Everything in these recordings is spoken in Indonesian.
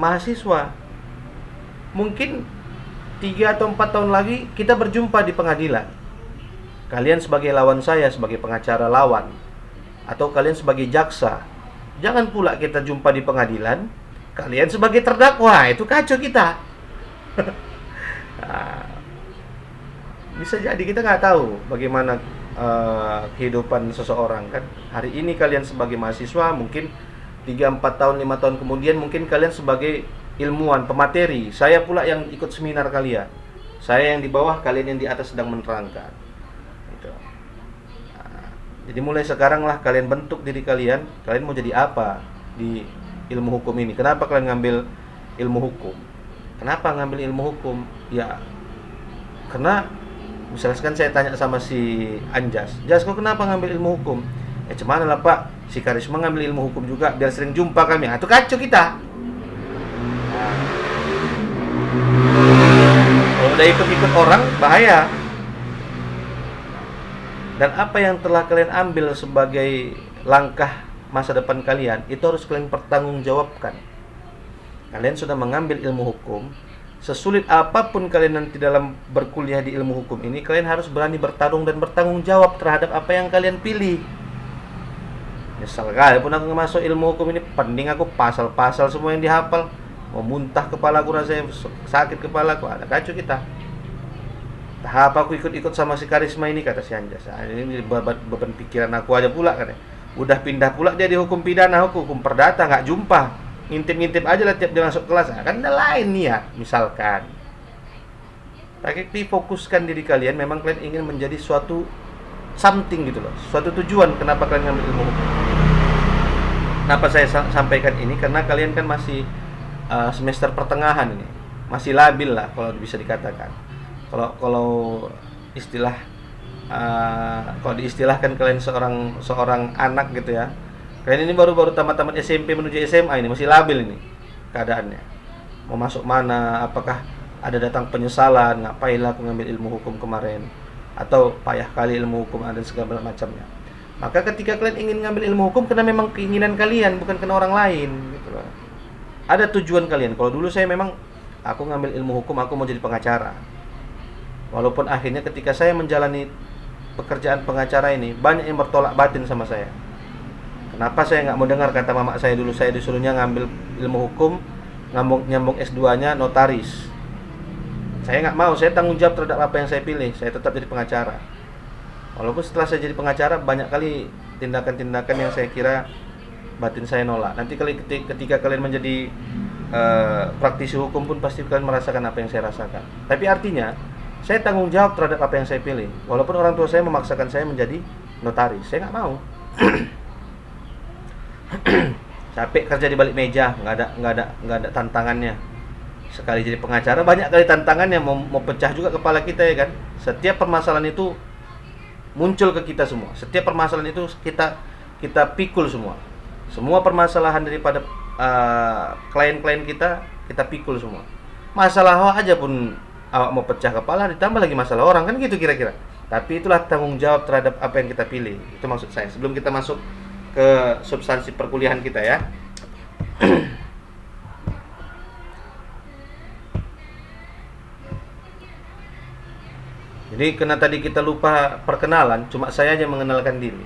mahasiswa. Mungkin 3 atau 4 tahun lagi kita berjumpa di pengadilan. Kalian sebagai lawan saya, sebagai pengacara lawan, atau kalian sebagai jaksa. Jangan pula kita jumpa di pengadilan, kalian sebagai terdakwa. Itu kacau kita. Nah, bisa jadi kita nggak tahu bagaimana kehidupan seseorang kan. Hari ini kalian sebagai mahasiswa, mungkin 3, 4 tahun, 5 tahun kemudian mungkin kalian sebagai ilmuwan, pemateri. Saya pula yang ikut seminar kalian. Saya yang di bawah, kalian yang di atas sedang menerangkan. Gitu. Nah, jadi mulai sekarang lah kalian bentuk diri kalian. Kalian mau jadi apa di ilmu hukum ini? Kenapa kalian ngambil ilmu hukum? Kenapa ngambil ilmu hukum? Ya, karena misalkan saya tanya sama si Anjas, Jas, kok kenapa ngambil ilmu hukum? Cuman lah Pak, si Karisma ngambil ilmu hukum juga biar sering jumpa kami. Itu kacau kita. Kalau udah ikut-ikut orang, bahaya. Dan apa yang telah kalian ambil sebagai langkah masa depan kalian, itu harus kalian pertanggungjawabkan. Kalian sudah mengambil ilmu hukum. Sesulit apapun kalian nanti dalam berkuliah di ilmu hukum ini, kalian harus berani bertarung dan bertanggung jawab terhadap apa yang kalian pilih. Misal kali pun aku masuk ilmu hukum ini, pening aku pasal-pasal semua yang dihafal. Mau muntah kepala aku, rasanya sakit kepala aku. Ada kacau kita. Tahap aku ikut-ikut sama si Karisma ini, kata si Anjas. Ini beban pikiran aku aja pula, katanya. Udah pindah pula dia di hukum pidana, hukum perdata, nggak jumpa. Ngintip-ngintip aja lah tiap dia masuk kelas. Kan ada lain niat, misalkan. Tapi fokuskan diri kalian, memang kalian ingin menjadi suatu something gitu loh, suatu tujuan kenapa kalian ngambil ilmu hukum. Kenapa saya sampaikan ini? Karena kalian kan masih semester pertengahan ini, masih labil lah kalau bisa dikatakan. Kalau istilah kalau diistilahkan kalian seorang anak gitu ya, kalian ini baru tamat SMP menuju SMA, ini masih labil ini keadaannya. Mau masuk mana? Apakah ada datang penyesalan? Ngapainlah aku ngambil ilmu hukum kemarin? Atau payah kali ilmu hukum dan segala macamnya. Maka ketika kalian ingin ngambil ilmu hukum, karena memang keinginan kalian, bukan karena orang lain gitu loh. Ada tujuan kalian. Kalau dulu saya memang aku ngambil ilmu hukum, aku mau jadi pengacara. Walaupun akhirnya ketika saya menjalani pekerjaan pengacara ini, banyak yang bertolak batin sama saya. Kenapa saya nggak mau dengar kata mama saya dulu, saya disuruhnya ngambil ilmu hukum, nyambung S2-nya notaris. Saya nggak mau, saya tanggung jawab terhadap apa yang saya pilih. Saya tetap jadi pengacara. Walaupun setelah saya jadi pengacara, banyak kali tindakan-tindakan yang saya kira batin saya nolak. Nanti ketika kalian menjadi praktisi hukum pun pasti kalian merasakan apa yang saya rasakan. Tapi artinya, saya tanggung jawab terhadap apa yang saya pilih. Walaupun orang tua saya memaksakan saya menjadi notaris, saya nggak mau. Capek kerja di balik meja, nggak ada tantangannya. Sekali jadi pengacara banyak kali tantangannya, mau pecah juga kepala kita ya kan. Setiap permasalahan itu muncul ke kita semua. Setiap permasalahan itu kita pikul semua. Semua permasalahan daripada klien-klien kita pikul semua. Masalah awak aja pun awak mau pecah kepala, ditambah lagi masalah orang, kan gitu kira-kira. Tapi itulah tanggung jawab terhadap apa yang kita pilih. Itu maksud saya. Sebelum kita masuk ke substansi perkuliahan kita ya. Jadi karena tadi kita lupa perkenalan, cuma saya aja mengenalkan diri.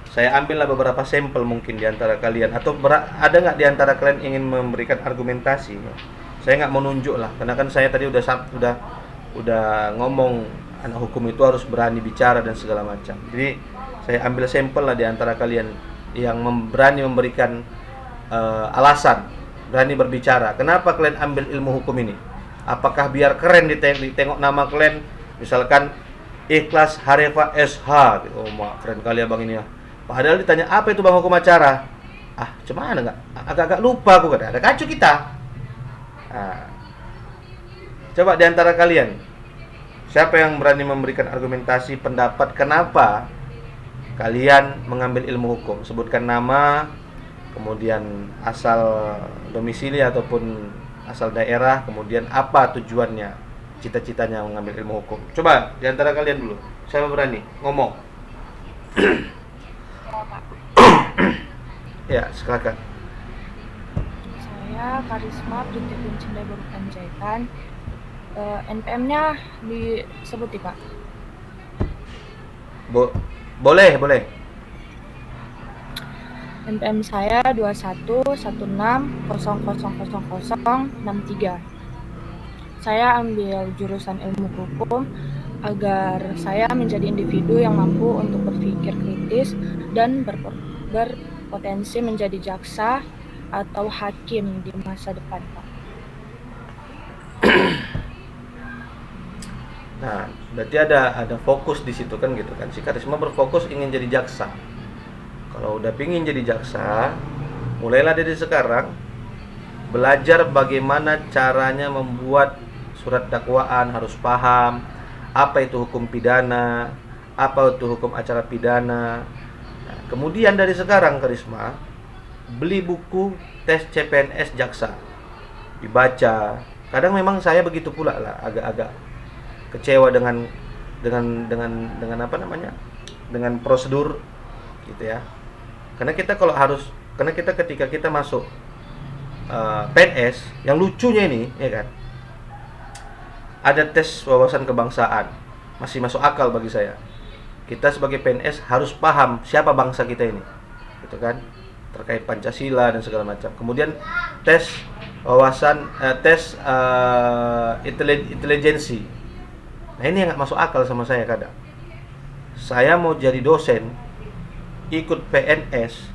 Saya ambillah beberapa sampel mungkin di antara kalian, atau ada nggak di antara kalian ingin memberikan argumentasi? Saya nggak mau nunjuk lah, karena kan saya tadi udah ngomong anak hukum itu harus berani bicara dan segala macam. Jadi saya ambil sampel lah di antara kalian yang berani memberikan alasan, berani berbicara. Kenapa kalian ambil ilmu hukum ini? Apakah biar keren ditengok nama kalian? Misalkan Ikhlas Harefa SH gitu. Oh, keren kali ya bang ini ya. Padahal ditanya apa itu bang hukum acara? Cuman agak-agak lupa aku kata. Ada kacau kita. Coba di antara kalian, siapa yang berani memberikan argumentasi pendapat kenapa kalian mengambil ilmu hukum? Sebutkan nama, kemudian asal domisili ataupun asal daerah, kemudian apa tujuannya, cita-citanya mengambil ilmu hukum. Coba di antara kalian dulu, siapa berani ngomong? Pak. Ya, silakan. saya Karisma Binti Cindai Baru Panjaitan. NPM-nya disebut ya, Pak? Boleh, boleh. NPM saya 2116000063. Saya ambil jurusan ilmu hukum agar saya menjadi individu yang mampu untuk berpikir kritis dan berpotensi menjadi jaksa atau hakim di masa depan, Pak. Nah, berarti ada fokus di situ kan gitu kan. Si Karisma berfokus ingin jadi jaksa. Kalau udah pingin jadi jaksa, mulailah dari sekarang belajar bagaimana caranya membuat surat dakwaan, harus paham apa itu hukum pidana, apa itu hukum acara pidana. Nah, kemudian dari sekarang Karisma beli buku tes CPNS jaksa, dibaca. Kadang memang saya begitu pula lah, agak-agak kecewa dengan apa namanya, dengan prosedur gitu ya. Karena kita ketika kita masuk PNS, yang lucunya ini ya kan, ada tes wawasan kebangsaan, masih masuk akal bagi saya. Kita sebagai PNS harus paham siapa bangsa kita ini, gitu kan, terkait Pancasila dan segala macam. Kemudian tes wawasan intelijensi. Nah, ini yang nggak masuk akal sama saya kadang. Saya mau jadi dosen, ikut PNS,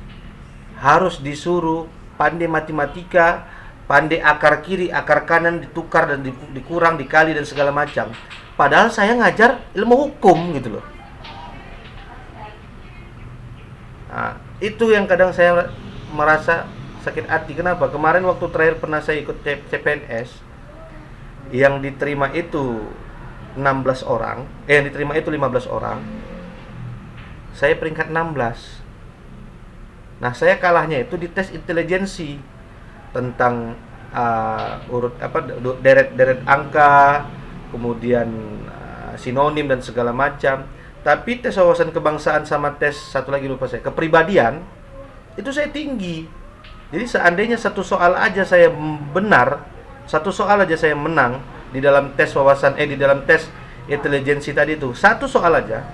harus disuruh pandai matematika, pandai akar kiri, akar kanan, ditukar dan dikurang, dikali dan segala macam. Padahal saya ngajar ilmu hukum gitu loh. Nah, itu yang kadang saya merasa sakit hati. Kenapa? Kemarin waktu terakhir pernah saya ikut CPNS, yang diterima itu 16 orang, yang diterima itu 15 orang. Saya peringkat 16. Nah, saya kalahnya itu di tes intelijensi tentang deret angka, kemudian sinonim dan segala macam. Tapi tes wawasan kebangsaan sama tes satu lagi lupa saya, kepribadian, itu saya tinggi. Jadi seandainya satu soal aja saya benar, satu soal aja saya menang di dalam tes di dalam tes intelijensi tadi itu, satu soal aja,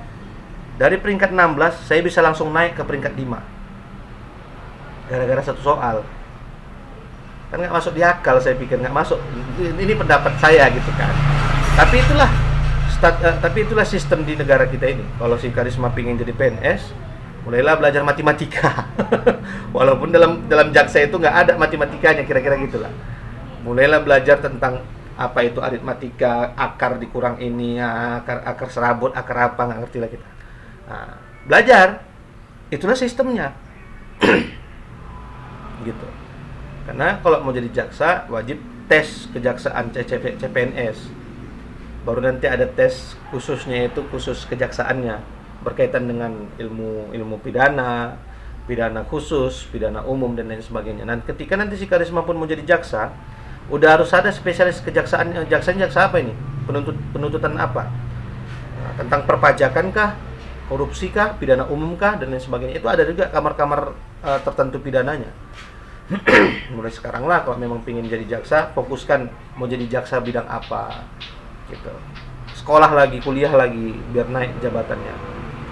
dari peringkat 16 saya bisa langsung naik ke peringkat 5 gara-gara satu soal. Kan nggak masuk di akal, saya pikir nggak masuk. Ini pendapat saya gitu kan. Tapi itulah sistem di negara kita ini. Kalau si Karisma pingin jadi PNS, mulailah belajar matematika. Walaupun dalam jaksa itu nggak ada matematikanya, kira-kira gitulah. Mulailah belajar tentang apa itu aritmatika, akar dikurang ini, akar serabut, akar apa, nggak ngerti lah kita. Nah, belajar, itulah sistemnya. Gitu. Karena kalau mau jadi jaksa wajib tes kejaksaan CPNS. Baru nanti ada tes khususnya, itu khusus kejaksaannya, berkaitan dengan ilmu pidana, pidana khusus, pidana umum dan lain sebagainya. Dan ketika nanti si Karisma pun mau jadi jaksa, udah harus ada spesialis kejaksaan. Jaksa apa ini? Penuntutan apa? Nah, tentang perpajakan kah? Korupsi kah? Pidana umum kah? Dan lain sebagainya. Itu ada juga kamar-kamar tertentu pidananya. Mulai sekarang lah kalau memang pingin jadi jaksa, fokuskan mau jadi jaksa bidang apa gitu. Sekolah lagi, kuliah lagi biar naik jabatannya.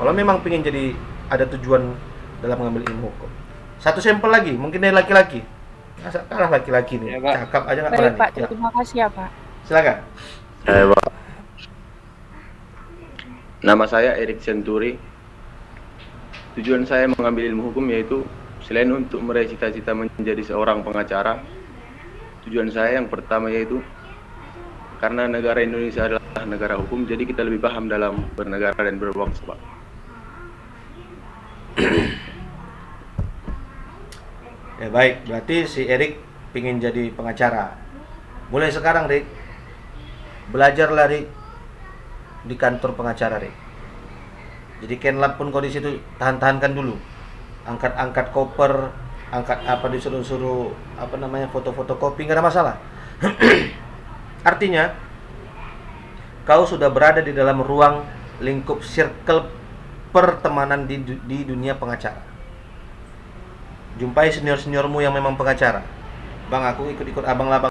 Kalau memang pingin jadi, ada tujuan dalam mengambil ilmu hukum. Satu sampel lagi, mungkin dari laki-laki. Masa kalah laki-laki nih, Ya, cakap aja nggak Baik, berani. Pak. Ya. Terima kasih ya, Pak. Silakan. Pak. Nama saya Erik Senturi. Tujuan saya mengambil ilmu hukum yaitu selain untuk meraih cita-cita menjadi seorang pengacara, tujuan saya yang pertama yaitu karena negara Indonesia adalah negara hukum, jadi kita lebih paham dalam bernegara dan berbangsa, Pak. Ya baik, berarti si Erik pingin jadi pengacara. Mulai sekarang, Rik, belajarlah, Rik, di kantor pengacara, Rik. Jadi Kenlab pun kau di situ tahan-tahankan dulu. Angkat-angkat koper, angkat apa, disuruh-suruh apa namanya, foto-foto kopi, nggak ada masalah. Artinya kau sudah berada di dalam ruang lingkup circle pertemanan di dunia pengacara. Jumpai senior-seniormu yang memang pengacara. Bang, aku ikut-ikut abang lah, Bang.